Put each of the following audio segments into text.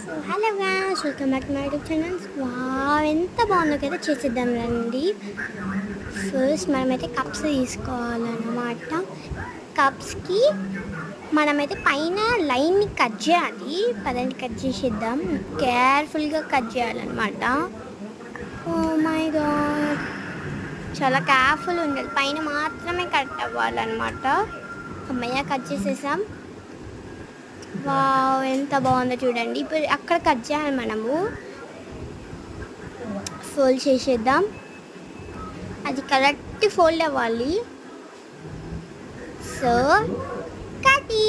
Hello guys, welcome back to my YouTube channel. Wow, ఎంత బాగుందో కదా. చేసేద్దాం రండి. ఫస్ట్ మనమైతే కప్స్ తీసుకోవాలన్నమాట. కప్స్కి మనమైతే పైన లైన్ని కట్ చేయాలి. పదండి కట్ చేసేద్దాం. కేర్ఫుల్గా కట్ చేయాలన్నమాట. ఓ మై గాడ్, చాలా కేర్ఫుల్ ఉండాలి. పైన మాత్రమే కట్ అవ్వాలన్నమాట. అమ్మయ్య, కట్ చేసేసాం. వావ్, ఎంత బాగుందో చూడండి. ఇప్పుడు అక్కడ కట్ చేయాలి, మనము ఫోల్డ్ చేసేద్దాం. అది కరెక్ట్ ఫోల్డ్ అవ్వాలి. సో కటి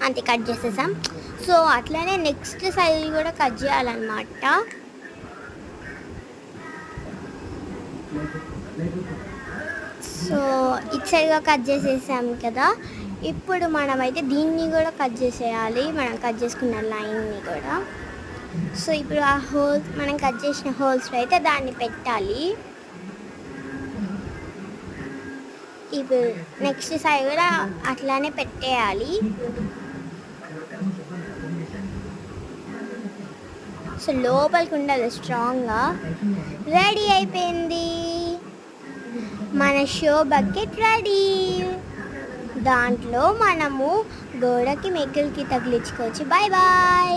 అంతే, కట్ చేసేసాం. సో అట్లనే నెక్స్ట్ సైడ్ కూడా కట్ చేయాలన్నమాట. సో ఇటు సైడ్గా కట్ చేసేసాం కదా. ఇప్పుడు మనమైతే దీన్ని కూడా కట్ చేసేయాలి, మనం కట్ చేసుకున్న లైన్ని కూడా. సో ఇప్పుడు ఆ హోల్స్, మనం కట్ చేసిన హోల్స్లో అయితే దాన్ని పెట్టాలి. ఇప్పుడు నెక్స్ట్ సైడ్ కూడా అట్లానే పెట్టేయాలి. సో లోపలికి ఉండాలి స్ట్రాంగ్గా. రెడీ అయిపోయింది మన షో బకెట్. రెడీ. దాంట్లో మనము గోడకి మెక్కులకి తగిలించుకోవచ్చు. Bye bye.